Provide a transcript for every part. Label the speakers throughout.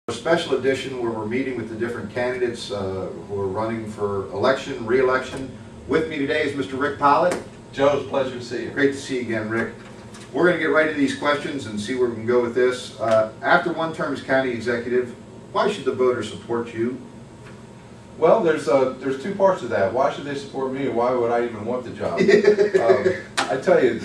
Speaker 1: A special edition where we're meeting with the different candidates who are running for election, re-election. With me today is Mr. Rick Pollitt.
Speaker 2: Joe, it's a pleasure to see you.
Speaker 1: Great to see you again, Rick. We're going to get right into these questions and see where we can go with this. After one term as county executive, why should the voters support you?
Speaker 2: Well, there's two parts to that. Why should they support me, and why would I even want the job? I tell you,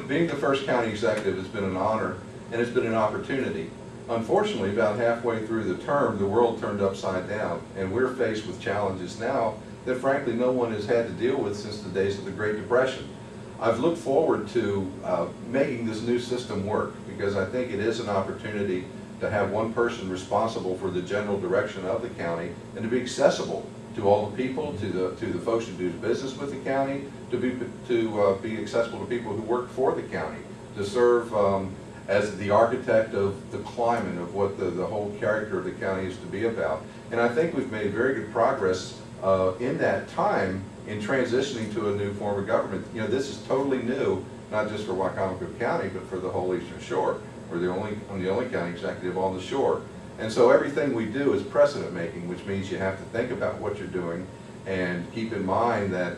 Speaker 2: being the first county executive has been an honor, and it's been an opportunity. Unfortunately, about halfway through the term, the world turned upside down, and we're faced with challenges now that frankly no one has had to deal with since the days of the Great Depression. I've looked forward to making this new system work, because I think it is an opportunity to have one person responsible for the general direction of the county and to be accessible to all the people, to the folks who do business with the county, to be accessible to people who work for the county, to serve as the architect of the climate of what the whole character of the county is to be about. And I think we've made very good progress in that time in transitioning to a new form of government. You know, this is totally new, not just for Wycomico County, but for the whole Eastern Shore. I'm the only county executive on the shore. And so everything we do is precedent making, which means you have to think about what you're doing and keep in mind that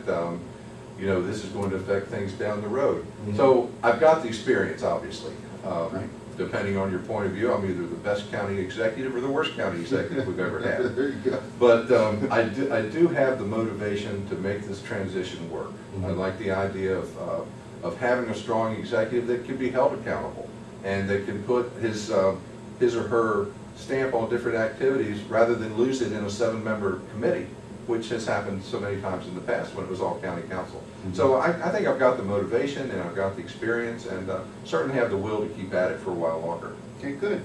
Speaker 2: you know, this is going to affect things down the road. Mm-hmm. So I've got the experience, obviously. Right. Depending on your point of view, I'm either the best county executive or the worst county executive we've ever had.
Speaker 1: There you go.
Speaker 2: But I do have the motivation to make this transition work. Mm-hmm. I like the idea of having a strong executive that can be held accountable and that can put his or her stamp on different activities rather than lose it in a 7-member committee, which has happened so many times in the past when it was all county council. Mm-hmm. So I think I've got the motivation and I've got the experience and certainly have the will to keep at it for a while longer.
Speaker 1: Okay, good.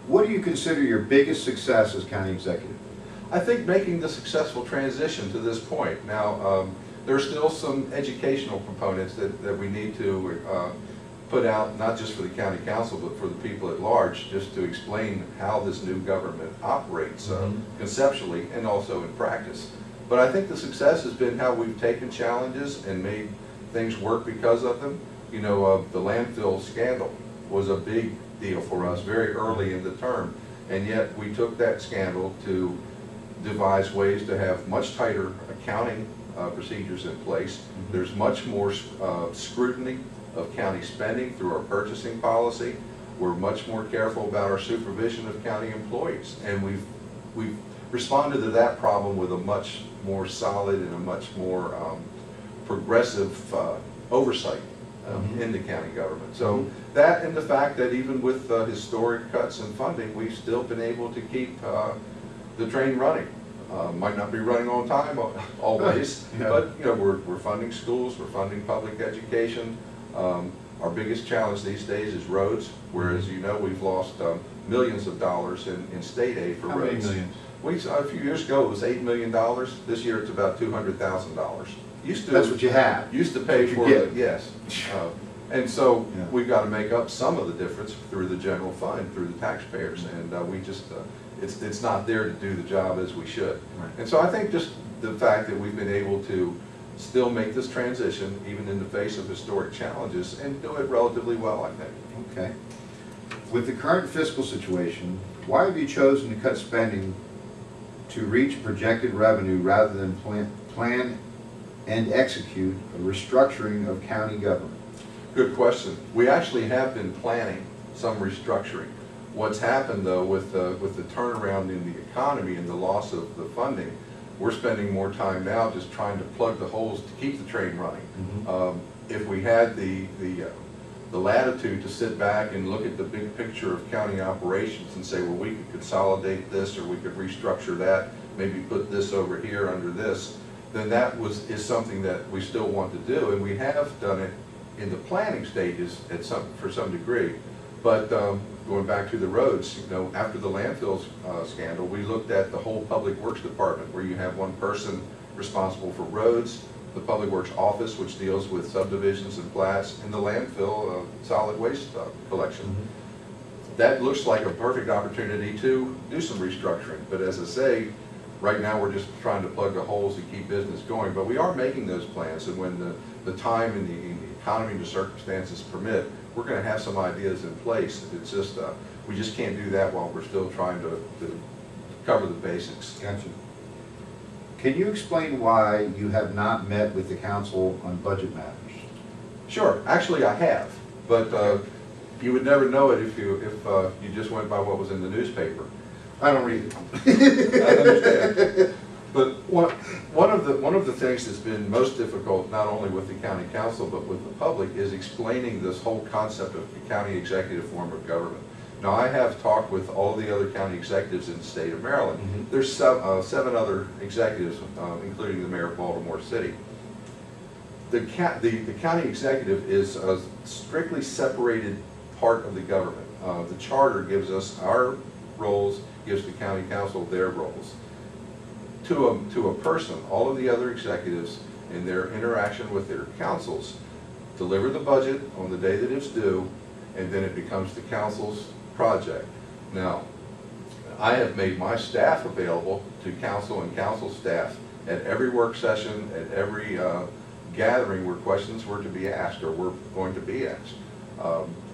Speaker 1: What do you consider your biggest success as county executive?
Speaker 2: I think making the successful transition to this point. Now, there are still some educational components that we need to put out, not just for the county council, but for the people at large, just to explain how this new government operates conceptually and also in practice. But I think the success has been how we've taken challenges and made things work because of them. You know, the landfill scandal was a big deal for us very early in the term, and yet we took that scandal to devise ways to have much tighter accounting procedures in place. There's much more scrutiny of county spending through our purchasing policy. We're much more careful about our supervision of county employees, and we've responded to that problem with a much more solid and a much more progressive oversight in the county government. So that and the fact that even with historic cuts in funding, we've still been able to keep the train running. Might not be running on time always, yeah. But you know, we're funding schools, we're funding public education. Our biggest challenge these days is roads, whereas you know we've lost millions of dollars in state aid for roads.
Speaker 1: How many millions?
Speaker 2: A few years ago it was $8 million. This year it's about $200,000.
Speaker 1: That's what you have.
Speaker 2: Used to pay for it, yes. And so we've got to make up some of the difference through the general fund, through the taxpayers, and we just it's not there to do the job as we should. Right. And so I think just the fact that we've been able to still make this transition, even in the face of historic challenges, and do it relatively well, I think.
Speaker 1: Okay. With the current fiscal situation, why have you chosen to cut spending to reach projected revenue rather than plan and execute a restructuring of county government?
Speaker 2: Good question. We actually have been planning some restructuring. What's happened though with the turnaround in the economy and the loss of the funding, we're spending more time now just trying to plug the holes to keep the train running. If we had the latitude to sit back and look at the big picture of county operations and say, well, we could consolidate this or we could restructure that, maybe put this over here under this, then that is something that we still want to do, and we have done it in the planning stages for some degree. But going back to the roads, you know, after the landfill scandal, we looked at the whole public works department, where you have one person responsible for roads, the public works office, which deals with subdivisions and plats, and the landfill solid waste collection. That looks like a perfect opportunity to do some restructuring. But as I say, right now we're just trying to plug the holes to keep business going. But we are making those plans, and when the time in the economy and the circumstances permit, we're going to have some ideas in place. It's just, we just can't do that while we're still trying to cover the basics.
Speaker 1: Gotcha. Can you explain why you have not met with the council on budget matters?
Speaker 2: Sure, actually I have, but you would never know it if you just went by what was in the newspaper.
Speaker 1: I don't read it.
Speaker 2: I understand. But one of the things that's been most difficult, not only with the county council but with the public, is explaining this whole concept of the county executive form of government. Now, I have talked with all the other county executives in the state of Maryland.
Speaker 1: Mm-hmm.
Speaker 2: There's 7 other executives, including the mayor of Baltimore City. The county executive is a strictly separated part of the government. The charter gives us our roles, gives the county council their roles. To a person, all of the other executives in their interaction with their councils deliver the budget on the day that it's due, and then it becomes the council's project. Now, I have made my staff available to council and council staff at every work session, at every gathering where questions were to be asked or were going to be asked.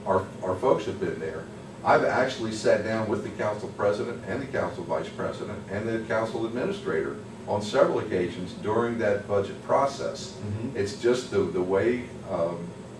Speaker 2: Our folks have been there. I've actually sat down with the council president and the council vice president and the council administrator on several occasions during that budget process. Mm-hmm. It's just the way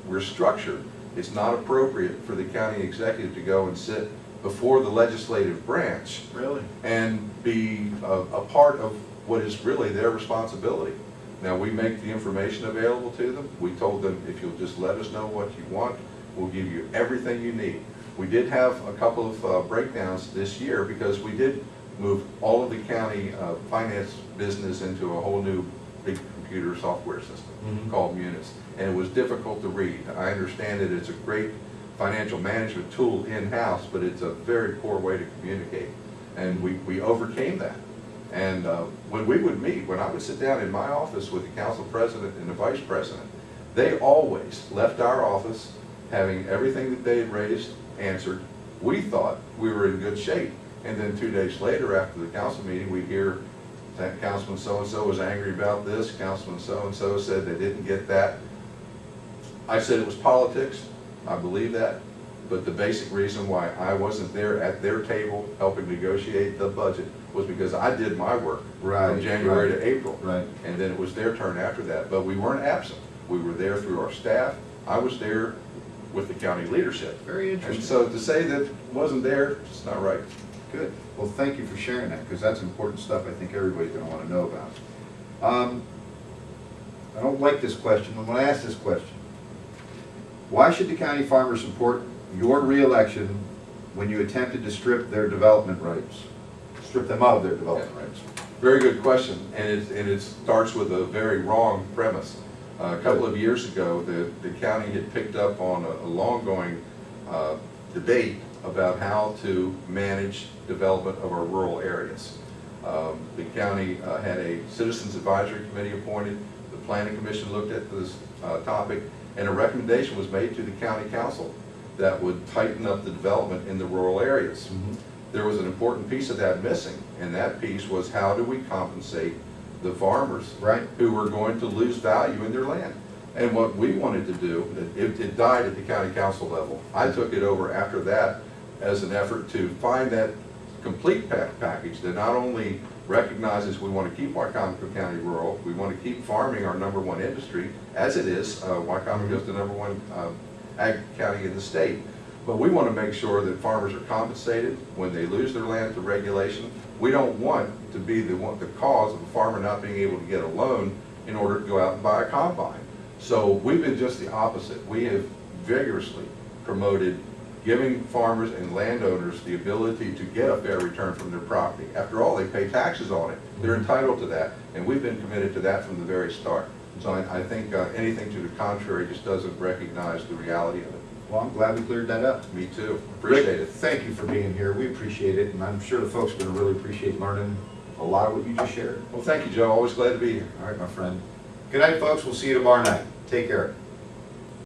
Speaker 2: we're structured. It's not appropriate for the county executive to go and sit before the legislative branch, really, and be a part of what is really their responsibility. Now, we make the information available to them. We told them, if you'll just let us know what you want, we'll give you everything you need. We did have a couple of breakdowns this year because we did move all of the county finance business into a whole new big computer software system called Munis, and it was difficult to read. I understand that it's a great financial management tool in-house, but it's a very poor way to communicate, and we overcame that. And when we would meet, when I would sit down in my office with the council president and the vice president, they always left our office having everything that they had raised answered. We thought we were in good shape, and then 2 days later, after the council meeting, we hear that Councilman so-and-so was angry about this, Councilman so-and-so said they didn't get that. I said it was politics. I believe that, but the basic reason why I wasn't there at their table helping negotiate the budget was because I did my work from January to April, and then it was their turn after that. But we weren't absent. We were there through our staff. I was there with the county leadership. Very interesting. And so to say that it wasn't there, it's not right.
Speaker 1: Good. Well, thank you for sharing that, because that's important stuff I think everybody's going to want to know about. I don't like this question, but when I ask this question, why should the county farmers support your re-election when you attempted to strip their development rights? Strip them of their development rights?
Speaker 2: Very good question, and it starts with a very wrong premise. A couple of years ago, the county had picked up on a long-going debate about how to manage development of our rural areas. The county had a Citizens Advisory Committee appointed. The Planning Commission looked at this topic, and a recommendation was made to the county council that would tighten up the development in the rural areas. Mm-hmm. There was an important piece of that missing, and that piece was how do we compensate the farmers who were going to lose value in their land. And what we wanted to do, it died at the county council level. I took it over after that as an effort to find that complete package that not only recognizes we want to keep Wycomico County rural, we want to keep farming our #1 industry, as it is. Wycomico is the #1 ag county in the state. But we want to make sure that farmers are compensated when they lose their land to regulation. We don't want to be the cause of a farmer not being able to get a loan in order to go out and buy a combine. So we've been just the opposite. We have vigorously promoted giving farmers and landowners the ability to get a fair return from their property. After all, they pay taxes on it. They're entitled to that, and we've been committed to that from the very start. So I think anything to the contrary just doesn't recognize the reality of it.
Speaker 1: Well, I'm glad we cleared that up.
Speaker 2: Me too. Appreciate it.
Speaker 1: Thank you for being here. We appreciate it, and I'm sure the folks are going to really appreciate learning a lot of what you just shared.
Speaker 2: Well, thank you, Joe. Always glad to be here.
Speaker 1: All right, my friend. Good night, folks. We'll see you tomorrow night. Take care.